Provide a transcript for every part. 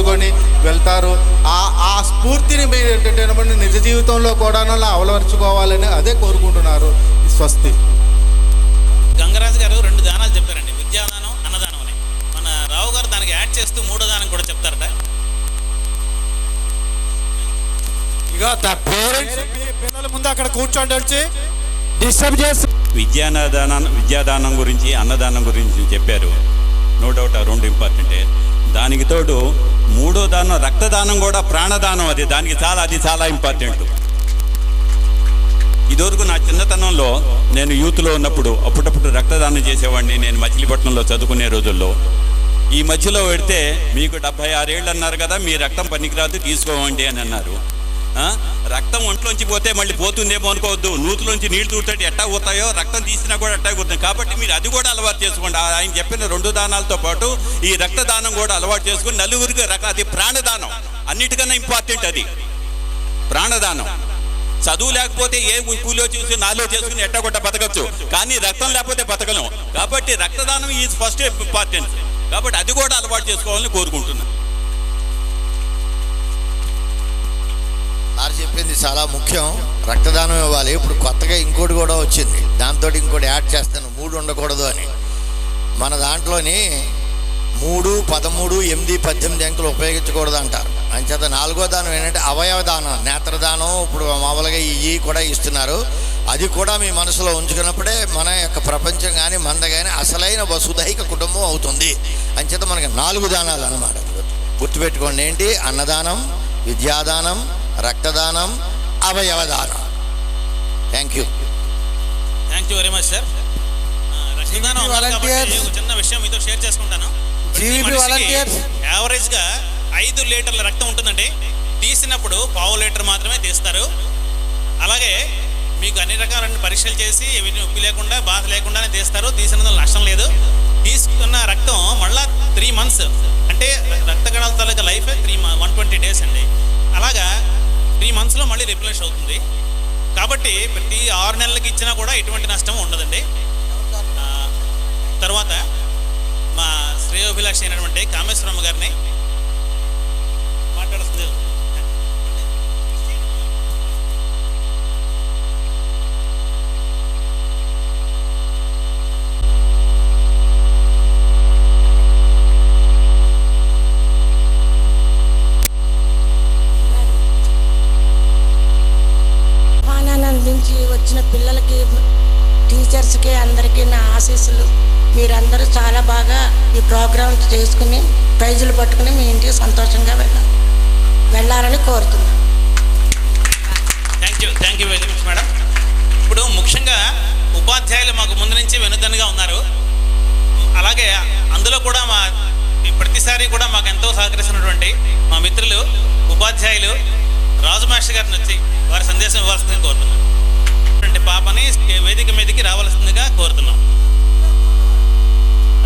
పాల్గొని వెళ్తారు. ఆ స్ఫూర్తిని మీరు ఏంటంటే నిజ జీవితంలో కూడా అలవరుచుకోవాలని అదే కోరుకుంటున్నారు. స్వస్తి. గంగరాజు గారు 2 దానాలు చెప్పారండి, విద్యాదానం, అన్నదానం అని. మన రావు గారు దానికి యాడ్ చేస్తూ 3వ దానం కూడా చెప్తారట. ఇక పేరెంట్స్ పిల్లల ముందు అక్కడ కూర్చోండి, వచ్చి డిస్టర్బ్ చేసి విద్యాదానం గురించి, అన్నదానం గురించి చెప్పారు. నో డౌట్ ఆ 2 ఇంపార్టెంటే. దానికి తోడు 3వ దానం రక్తదానం కూడా, ప్రాణదానం. అది చాలా ఇంపార్టెంట్. ఇదివరకు నా చిన్నతనంలో నేను యూత్లో ఉన్నప్పుడు అప్పుడప్పుడు రక్తదానం చేసేవాడిని. నేను మచిలీపట్నంలో చదువుకునే రోజుల్లో. ఈ మధ్యలో పెడితే మీకు 76 ఏళ్ళు అన్నారు కదా, మీ రక్తం పనికిరాదు, తీసుకోవండి అని అన్నారు. రక్తం ఒంట్లోంచి పోతే మళ్ళీ పోతుందేమో అనుకోవద్దు. నూతులోంచి నీళ్లు తూర్తాడు ఎట్టా పోతాయో, రక్తం తీసినా కూడా అట్టా పోతుంది. కాబట్టి మీరు అది కూడా అలవాటు చేసుకోండి. ఆయన చెప్పిన 2 దానాలతో పాటు ఈ రక్తదానం కూడా అలవాటు చేసుకుని నలుగురికి అది ప్రాణదానం. అన్నిటికన్నా ఇంపార్టెంట్ అది ప్రాణదానం. చదువు లేకపోతే ఏ కూలో చూసి నాలో చేసుకుని ఎట్టగొట్ట బతకచ్చు, కానీ రక్తం లేకపోతే బతకలేం. కాబట్టి రక్తదానం ఈజ్ ఫస్ట్ ఇంపార్టెంట్. కాబట్టి అది కూడా అలవాటు చేసుకోవాలని కోరుకుంటున్నాను. సార్ చెప్పింది చాలా ముఖ్యం. రక్తదానం ఇవ్వాలి. ఇప్పుడు కొత్తగా ఇంకోటి కూడా వచ్చింది, దాంతో ఇంకోటి యాడ్ చేస్తాను, 3 ఉండకూడదు అని. మన దాంట్లోని 3, 13, 8, 18 అంకెలు ఉపయోగించకూడదు అంటారు. అంచేత 4వ దానం ఏంటంటే అవయవ దానం, నేత్రదానం. ఇప్పుడు మామూలుగా ఇవి కూడా ఇస్తున్నారు. అది కూడా మీ మనసులో ఉంచుకున్నప్పుడే మన యొక్క ప్రపంచం కానీ మనది కానీ అసలైన వసుదైక కుటుంబం అవుతుంది. అంచేత మనకి 4 దానాలు అన్నమాట. గుర్తుపెట్టుకోండి, ఏంటి? అన్నదానం, విద్యాదానం, రక్తదానం, అవయవదానం. Thank you very much sir. రక్తదానం చిన్న విషయం మీతో షేర్ చేసుకుంటాను. యావరేజ్గా 5 లీటర్ల రక్తం ఉంటుందండి. తీసినప్పుడు 1/2 లీటర్ మాత్రమే తీస్తారు. అలాగే మీకు అన్ని రకాల పరీక్షలు చేసి నొప్పి లేకుండా, బాధ లేకుండానే తీస్తారు. తీసినందులో నష్టం లేదు. తీసుకున్న రక్తం మళ్ళా 3 months, అంటే రక్త కణాల తాలూకా లైఫ్ 120 days అండి. అలాగా 3 monthsలో మళ్ళీ రిప్లేస్ అవుతుంది. కాబట్టి ప్రతి 6 నెలలకి ఇచ్చినా కూడా ఎటువంటి నష్టం ఉండదండి. తర్వాత మా శ్రేయోభిలాషి అయినటువంటి కామేశ్వరమ్మ గారిని మాట్లాడుతుంది. నుంచి వచ్చిన పిల్లలకి, టీచర్స్కి, అందరికీ నా ఆశీస్సులు. మీరందరూ చాలా బాగా ఈ ప్రోగ్రామ్ చేసుకుని ప్రైజులు పట్టుకుని మీ ఇంటికి సంతోషంగా వెళ్ళాలని కోరుతున్నాను. Thank you very much madam. ఇప్పుడు ముఖ్యంగా ఉపాధ్యాయులు మాకు ముందు నుంచి వెనుదన్నుగా ఉన్నారు. అలాగే అందులో కూడా ప్రతిసారి కూడా మాకు ఎంతో సహకరిస్తున్నటువంటి మా మిత్రులు ఉపాధ్యాయులు రాజు మాస్టర్ గారిని వచ్చి వారి సందేశం ఇవ్వాల్సిందిగా కోరుతున్నాం. పాపని వేదిక మీదకి రావాల్సిందిగా కోరుతున్నాం.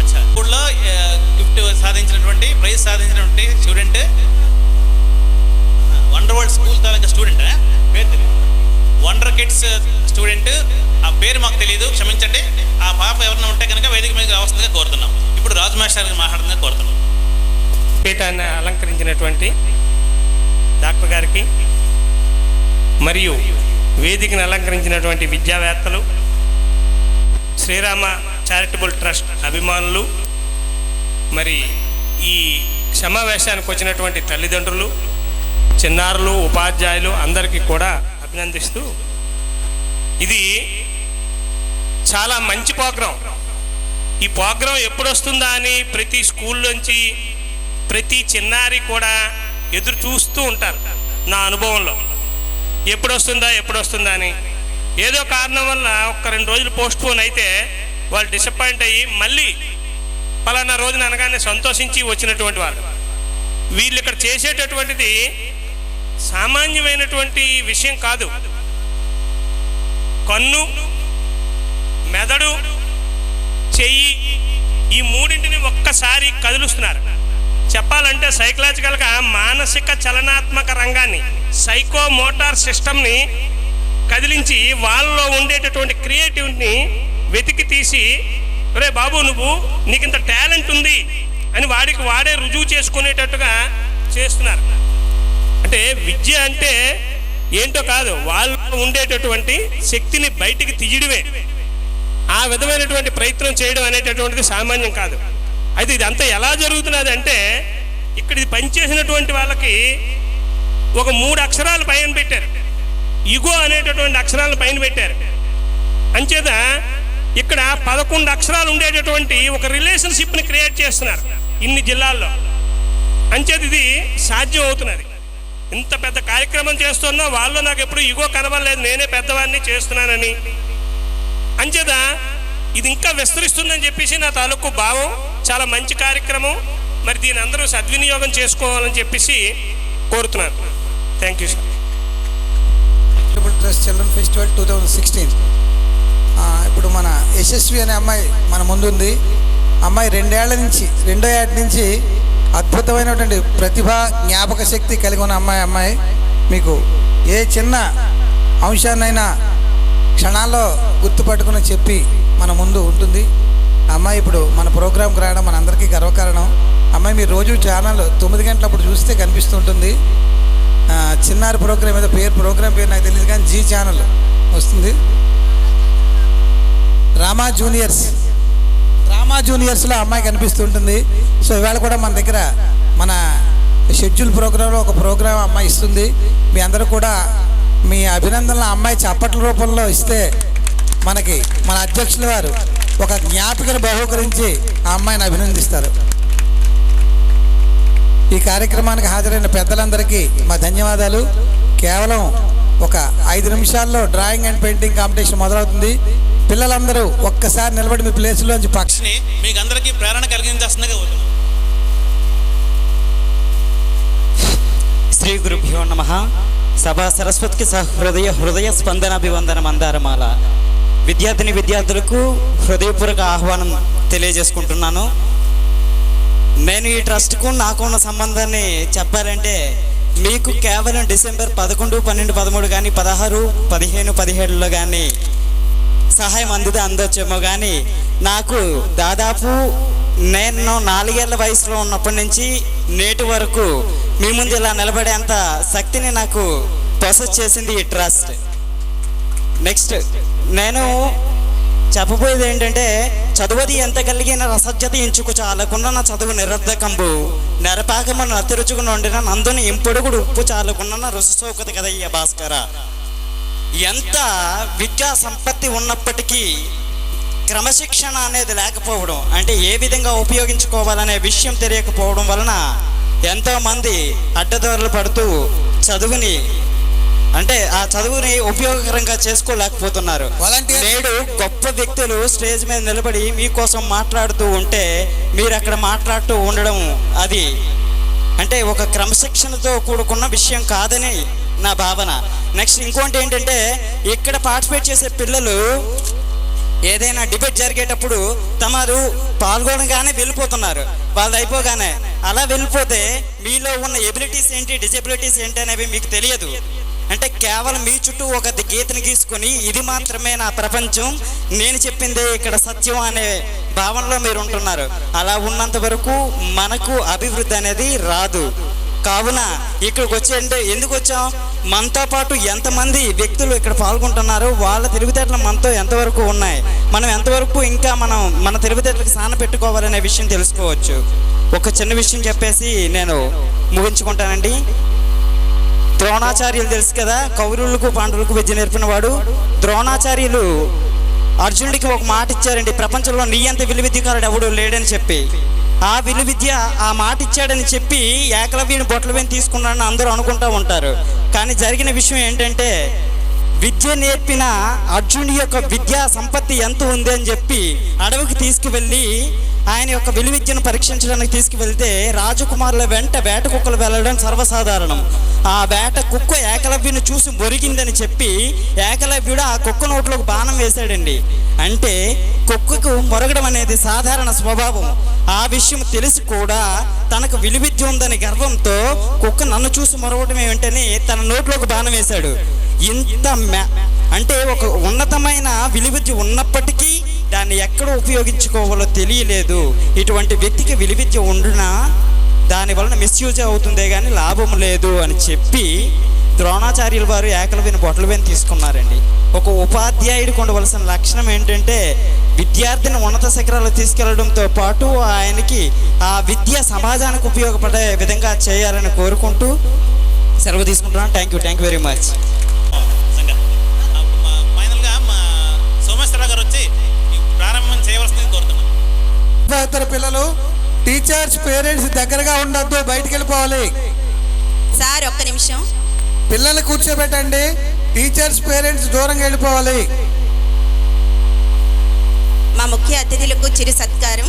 అచ్చా, ఇప్పుడులో గిఫ్ట్ సాధించినటువంటి, ప్రైజ్ సాధించినటువంటి స్టూడెంట్, వండర్ వరల్డ్ స్కూల్ తాలూకా స్టూడెంట్, పేరు తెలియదు, వండర్ కిడ్స్ స్టూడెంట్. ఆ పేరు మాకు తెలియదు, క్షమించండి. ఆ పాప ఎవరైనా ఉంటే కనుక వేదిక మీదకి రావాల్సిందిగా కోరుతున్నాం. ఇప్పుడు రాజు మాస్టర్ గారికి మాట్లాడుతుందిగా కోరుతున్నాం. పీఠాన్ని అలంకరించినటువంటి డాక్టర్ గారికి మరియు వేదికను అలంకరించినటువంటి విద్యావేత్తలు, శ్రీరామ చారిటబుల్ ట్రస్ట్ అభిమానులు, మరి ఈ సమావేశానికి వచ్చినటువంటి తల్లిదండ్రులు, చిన్నారులు, ఉపాధ్యాయులు అందరికీ కూడా అభినందిస్తూ, ఇది చాలా మంచి ప్రోగ్రాం. ఈ ప్రోగ్రాం ఎప్పుడు వస్తుందా అని ప్రతి స్కూల్లోంచి ప్రతి చిన్నారి కూడా ఎదురు చూస్తూ ఉంటారు. నా అనుభవంలో ఎప్పుడు వస్తుందా అని. ఏదో కారణం వల్ల 1-2 రోజులు పోస్ట్ పోన్ అయితే వాళ్ళు డిసప్పాయింట్ అయ్యి మళ్ళీ పలానా రోజున అనగానే సంతోషించి వచ్చినటువంటి వాళ్ళు. వీళ్ళు ఇక్కడ చేసేటటువంటిది సామాన్యమైనటువంటి విషయం కాదు. కన్ను, మెదడు, చెయ్యి, ఈ మూడింటిని ఒక్కసారి కదులుస్తున్నారు. చెప్పాలంటే సైకలాజికల్గా మానసిక చలనాత్మక రంగాన్ని, సైకో మోటార్ సిస్టమ్ని కదిలించి వాళ్ళలో ఉండేటటువంటి క్రియేటివ్ని వెతికి తీసి, రే బాబు నీకింత టాలెంట్ ఉంది అని వాడికి వాడే రుజువు చేసుకునేటట్టుగా చేస్తున్నారు. అంటే విద్య అంటే ఏంటో కాదు, వాళ్ళు ఉండేటటువంటి శక్తిని బయటికి తీయడమే. ఆ విధమైనటువంటి ప్రయత్నం చేయడం అనేటటువంటిది సామాన్యం కాదు. అయితే ఇదంతా ఎలా జరుగుతున్నది అంటే, ఇక్కడ ఇది పనిచేసినటువంటి వాళ్ళకి ఒక 3 అక్షరాలు పైన పెట్టారు, ఇగో అనేటటువంటి అక్షరాలను పైన పెట్టారు. అంచేత ఇక్కడ 11 అక్షరాలు ఉండేటటువంటి ఒక రిలేషన్షిప్ని క్రియేట్ చేస్తున్నారు ఇన్ని జిల్లాల్లో. అంచేత ఇది సాధ్యం అవుతున్నది. ఇంత పెద్ద కార్యక్రమం చేస్తున్నా వాళ్ళు నాకు ఎప్పుడు ఇగో కనబడలేదు, నేనే పెద్దవాడిని చేస్తున్నానని. అంచేత ఇది ఇంకా విస్తరిస్తుందని చెప్పేసి నా తాలూకు భావం. చాలా మంచి కార్యక్రమం. మరి దీని అందరూ సద్వినియోగం చేసుకోవాలని చెప్పేసి కోరుతున్నాను. Thank you sir. Trust children festival 2016. ఇప్పుడు మన యశస్వి అనే అమ్మాయి మన ముందు ఉంది. అమ్మాయి 2 ఏళ్ల నుంచి, 2వ ఏట నుంచి అద్భుతమైనటువంటి ప్రతిభ, జ్ఞాపక శక్తి కలిగి ఉన్న అమ్మాయి మీకు ఏ చిన్న అంశాన్నైనా క్షణాల్లో గుర్తుపట్టుకుని చెప్పి మన ముందు ఉంటుంది. అమ్మాయి ఇప్పుడు మన ప్రోగ్రాంకి రావడం మన అందరికీ గర్వకారణం. అమ్మాయి మీరు రోజు ఛానల్ 9 గంటలప్పుడు చూస్తే కనిపిస్తుంటుంది. చిన్నారి ప్రోగ్రామ్ ఏదో ప్రోగ్రామ్ పేరు నాకు తెలియదు, కానీ జీ ఛానల్ వస్తుంది. రామా జూనియర్స్లో అమ్మాయి కనిపిస్తుంటుంది. సో ఇవాళ కూడా మన దగ్గర మన షెడ్యూల్ ప్రోగ్రాంలో ఒక ప్రోగ్రాం అమ్మాయి ఇస్తుంది. మీ అందరూ కూడా మీ అభినందనలు అమ్మాయి చప్పట్ల రూపంలో ఇస్తే మనకి మన అధ్యక్షుల వారు ఒక జ్ఞాపికను బహూకరించి ఆ అమ్మాయిని అభినందిస్తారు. ఈ కార్యక్రమానికి హాజరైన పెద్దలందరికీ మా ధన్యవాదాలు. కేవలం ఒక 5 నిమిషాల్లో డ్రాయింగ్ అండ్ పెయింటింగ్ కాంపిటీషన్ మొదలవుతుంది. పిల్లలందరూ ఒక్కసారి నిలబడి మీ ప్లేస్లోంచి పక్షిని మీకు అందరికీ ప్రేరణ కలిగించేస్తుందిగా. శ్రీ గురుభ్యో నమః. సభా సరస్వతికి హృదయ స్పందనాభివందన మందారమాల. విద్యార్థులకు హృదయపూర్వక ఆహ్వానం తెలియజేసుకుంటున్నాను. నేను ఈ ట్రస్ట్కు నాకున్న సంబంధాన్ని చెప్పాలంటే, మీకు కేవలం డిసెంబర్ 11, 12, 13 కానీ 16, 15, 17లో కానీ సహాయం అందొచ్చేమో, కానీ నాకు దాదాపు నేను 4 ఏళ్ల వయసులో ఉన్నప్పటి నుంచి నేటి వరకు మీ ముందు ఇలా నిలబడేంత శక్తిని నాకు పొసెస్ చేసింది ఈ ట్రస్ట్. నెక్స్ట్ నేను చెప్పబోయేది ఏంటంటే, చదువది ఎంత కలిగిన రసజ్జత ఇంచుకు చాలకున్న నా చదువు నిరర్ధకంబు, నెరపాకమును అతిరుచుకుని వండిన నందుని ఇంపొడుగుడు ఉప్పు చాలకున్న రుససోకత కదయ్య భాస్కర. ఎంత విద్యా సంపత్తి ఉన్నప్పటికీ క్రమశిక్షణ అనేది లేకపోవడం, అంటే ఏ విధంగా ఉపయోగించుకోవాలనే విషయం తెలియకపోవడం వలన ఎంతోమంది అడ్డదారులు పడుతూ ఆ చదువుని ఉపయోగకరంగా చేసుకోలేకపోతున్నారు. నేడు గొప్ప వ్యక్తులు స్టేజ్ మీద నిలబడి మీకోసం మాట్లాడుతూ ఉంటే మీరు అక్కడ మాట్లాడుతూ ఉండడం, అది అంటే ఒక క్రమశిక్షణతో కూడుకున్న విషయం కాదని నా భావన. నెక్స్ట్ ఇంకోటి ఏంటంటే, ఇక్కడ పార్టిసిపేట్ చేసే పిల్లలు ఏదైనా డిబేట్ జరిగేటప్పుడు తమరు పాల్గొనగానే వెళ్ళిపోతున్నారు. వాళ్ళు అయిపోగానే అలా వెళ్ళిపోతే మీలో ఉన్న ఎబిలిటీస్ ఏంటి, డిజబిలిటీస్ ఏంటి అనేవి మీకు తెలియదు. అంటే కేవలం మీ చుట్టూ ఒక గీతని గీసుకొని ఇది మాత్రమే నా ప్రపంచం, నేను చెప్పిందే ఇక్కడ సత్యం అనే భావనలో మీరు ఉంటున్నారు. అలా ఉన్నంత వరకు మనకు అభివృద్ధి అనేది రాదు. కావున ఇక్కడికి వచ్చే ఎందుకు వచ్చాం, మనతో పాటు ఎంతమంది వ్యక్తులు ఇక్కడ పాల్గొంటున్నారు, వాళ్ళ తెలివితేటలు మనతో ఎంతవరకు ఉన్నాయి, మనం ఎంతవరకు ఇంకా మన తెలివితేటలకు సాన పెట్టుకోవాలనే విషయం తెలుసుకోవచ్చు. ఒక చిన్న విషయం చెప్పేసి నేను ముగించుకుంటానండి. ద్రోణాచార్యులు తెలుసు కదా, కౌరవులకు పాండవులకు విద్య నేర్పిన వాడు. ద్రోణాచార్యులు అర్జునుడికి ఒక మాట ఇచ్చారండి, ప్రపంచంలో నీ అంత విలువిద్యకారుడు ఎవడు లేడని చెప్పి. ఆ విలువిద్య ఆ మాట ఇచ్చాడని చెప్పి ఏకలవ్యుని బొట్లవేని తీసుకున్నాడని అందరూ అనుకుంటూ ఉంటారు. కానీ జరిగిన విషయం ఏంటంటే, విద్య నేర్పిన అర్జునుడి యొక్క విద్యా సంపత్తి ఎంత ఉంది అని చెప్పి అడవికి తీసుకువెళ్ళి ఆయన యొక్క విలువిద్యను పరీక్షించడానికి తీసుకువెళ్తే రాజకుమారుల వెంట వేట కుక్కలు వెళ్ళడం సర్వసాధారణం. ఆ వేట కుక్క ఏకలవ్యుని చూసి మొరిగిందని చెప్పి ఏకలవ్యుడు ఆ కుక్క నోట్లోకి బాణం వేశాడండి. అంటే కుక్కకు మొరగడం అనేది సాధారణ స్వభావం. ఆ విషయం తెలిసి కూడా తనకు విలువిద్య ఉందని గర్వంతో కుక్క నన్ను చూసి మొరగడం ఏమిటని తన నోట్లోకి బాణం వేశాడు. ఇంత అంటే ఒక ఉన్నతమైన విలువిద్య ఉన్నప్పటికీ దాన్ని ఎక్కడ ఉపయోగించుకోవాలో తెలియలేదు. ఇటువంటి వ్యక్తికి విలువిద్య ఉండునా దాని వలన మిస్యూజ్ అవుతుందే కానీ లాభం లేదు అని చెప్పి ద్రోణాచార్యుల వారు ఏకలవ్యని బొట్టలవేని తీసుకున్నారండి. ఒక ఉపాధ్యాయుడికి ఉండవలసిన లక్షణం ఏంటంటే విద్యార్థిని ఉన్నత శిఖరాలు తీసుకెళ్లడంతో పాటు ఆయనకి ఆ విద్య సమాజానికి ఉపయోగపడే విధంగా చేయాలని కోరుకుంటూ సెలవు తీసుకుంటున్నాను. Thank you very much. ఫైనల్గా మా సోమేశ్వరరావు గారు వచ్చి ఈ ప్రారంభం చేయవలసింది కోరుతున్నాను. ఇద్దరు పిల్లలు టీచర్స్ పేరెంట్స్ దగ్గరగా ఉండొద్దు, బయటికి వెళ్ళిపోవాలి. సార్ ఒక్క నిమిషం, పిల్లలు కూర్చోబెట్టండి. టీచర్స్ పేరెంట్స్ దూరంగా వెళ్ళిపోవాలి. మా ముఖ్య అతిథులకు చిరు సత్కారం.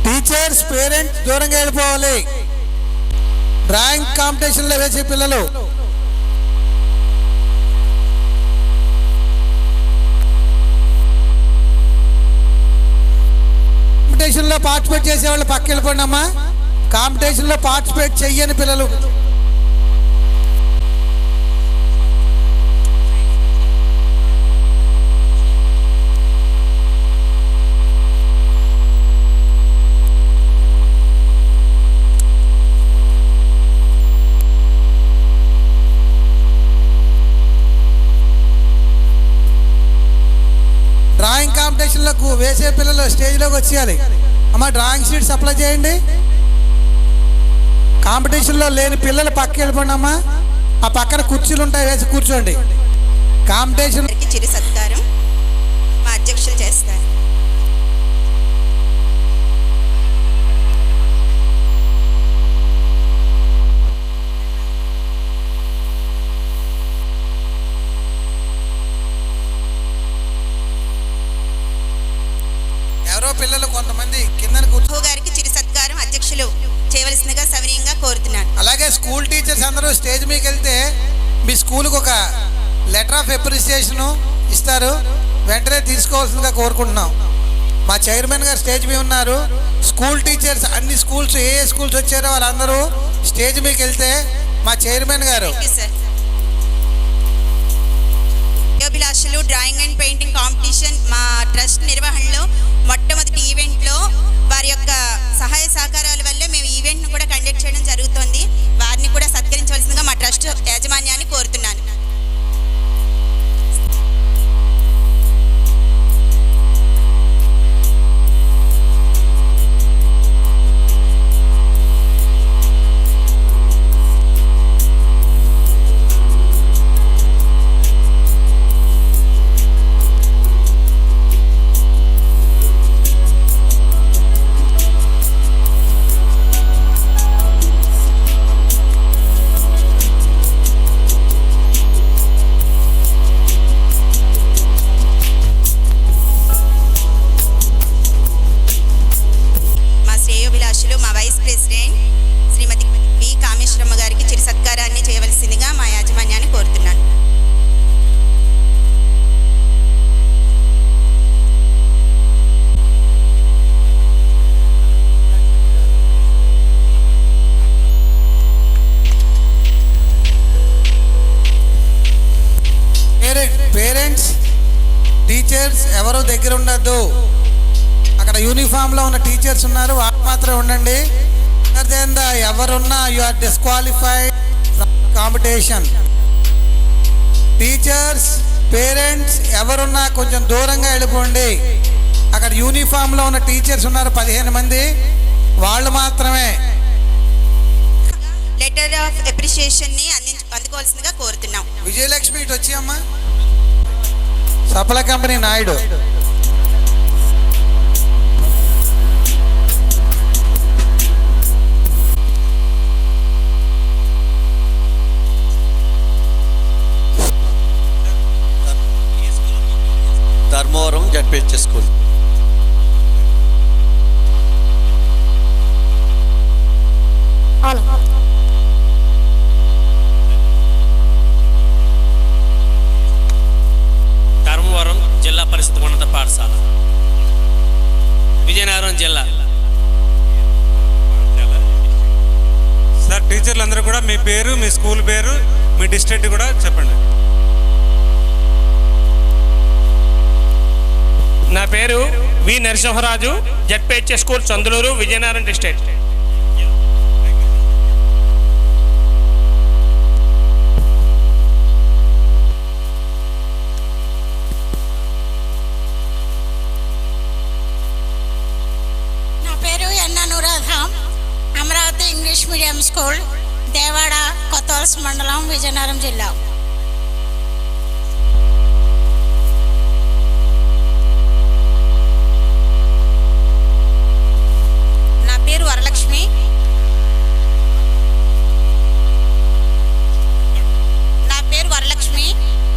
టీచర్స్ పేరెంట్స్ దూరంగా వెళ్ళిపోవాలి. డ్రాయింగ్ కాంపిటీషన్లో వేసే పిల్లలు కాంపిటీషన్లో పార్టిసిపేట్ చేసేవాళ్ళు పక్క వెళ్ళిపోండి అమ్మా. కాంపిటీషన్లో పార్టిసిపేట్ చెయ్యని పిల్లలు డ్రాయింగ్ కాంపిటీషన్లకు వేసే పిల్లలు స్టేజ్లోకి వచ్చేయాలి అమ్మ. డ్రాయింగ్ షీట్స్ అప్లై చేయండి. కాంపిటీషన్లో లేని పిల్లలు పక్కకి వెళ్ళిపోండి అమ్మా. ఆ పక్కన కుర్చీలు ఉంటాయి, వేసి కూర్చోండి. కాంపిటీషన్ చిరు సత్కారం మా అధ్యక్షులు చేస్తారు. ఎవరో పిల్లలు కొంతమంది కింద గారికి చిరు సత్కారం అధ్యక్షులు చేయవలసిందిగా సవినీయంగా కోరుతున్నాను. అలాగే స్కూల్ టీచర్స్ అందరూ స్టేజ్ మీదకి వెళ్తే మీ స్కూల్కి ఒక లెటర్ ఆఫ్ అప్రిసియేషన్ ఇస్తారు, వెంటనే తీసుకోవాల్సిందిగా కోరుకుంటున్నాం. మా చైర్మన్ గారు స్టేజ్ మీద ఉన్నారు. స్కూల్ టీచర్స్ అన్ని స్కూల్స్ ఏ స్కూల్స్ వచ్చారో వాళ్ళందరూ స్టేజ్ మీదకి వెళ్తే మా చైర్మన్ గారు శ్రేయోభిలాషులు డ్రాయింగ్ అండ్ పెయింటింగ్ కాంపిటీషన్ మా ట్రస్ట్ నిర్వహణలో మొట్టమొదటి ఈవెంట్లో వారి యొక్క సహాయ సహకారాల వల్లే మేము ఈవెంట్ను కూడా కండక్ట్ చేయడం జరుగుతుంది. వారిని కూడా సత్కరించవలసిందిగా మా ట్రస్ట్ యాజమాన్యాన్ని కోరుతున్నాను. మా వైస్ ప్రెసిడెంట్ శ్రీమతి వి కామేశ్వరమ్మ గారికి చిరు సత్కారాన్ని చేయవలసిందిగా మా యాజమాన్యాన్ని కోరుతున్నాను. పేరెంట్స్ టీచర్స్ ఎవరో దగ్గర ఉండద్దు. అక్కడ యూనిఫామ్లో ఉన్న టీచర్స్ ఉన్నారు, వాళ్ళు మాత్రమే ఉండండి. ఎవరున్నా you are disqualified from competition. Teachers parents ఎవరున్నా కొంచెం దూరంగా వెళ్ళిపోండి. అక్కడ యూనిఫామ్లో ఉన్న టీచర్స్ ఉన్నారు 15 మంది, వాళ్ళు మాత్రమే. లెటర్ ఆఫ్ అప్రిషియేషన్ని అందుకోవాల్సిందిగా కోరుతున్నాం. విజయలక్ష్మి ఇటు వచ్చి అమ్మా. Saphala company Naidu. Dharmavaram ZPH school. Dharmavaram జిల్లా పరిషత్ ఉన్నత పాఠశాల, విజయనగరం జిల్లా. సార్ టీచర్లు అందరూ కూడా మీ పేరు, మీ స్కూల్ పేరు, మీ డిస్ట్రిక్ట్ కూడా చెప్పండి. నా పేరు V Narasimharaju, ZPH school Chanduluru, Vizianagaram district. English medium school, Devada, Kothavalasa మండలం, విజయనగరం జిల్లా. నా పేరు వరలక్ష్మి.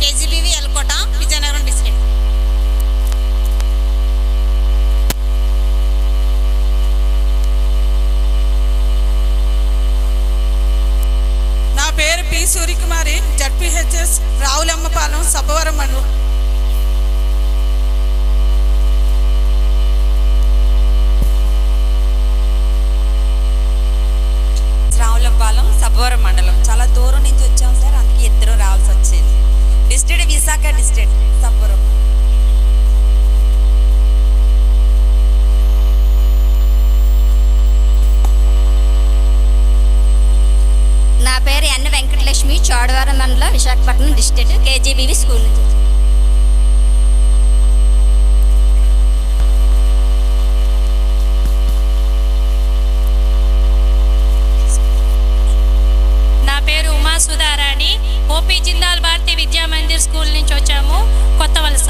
KGBV Elkota, Vizianagaram district. నా పేరు పి సూర్యకుమారి, జడ్పీహెచ్ఎస్ రావులమ్మపాలెం, సబ్బవరం మండలం. రావులపాలెం, సబ్బవరం మండలం. చాలా దూరం నుంచి వచ్చాం సార్, అందుకే ఇద్దరు రావాల్సి వచ్చింది. District Visakha district, Sabbavaram. నా పేరు ఎన్ వెంకటలక్ష్మి, చోడవరం మండలం, విశాఖపట్నం డిస్ట్రిక్ట్, కేజీబీవి స్కూల్ నుంచి. నా పేరు ఉమా సుధారాణి, ఓపీ జిందాల్ భారతీయ విద్యా మందిర్ స్కూల్ నుంచి వచ్చాము, కొత్త వలస.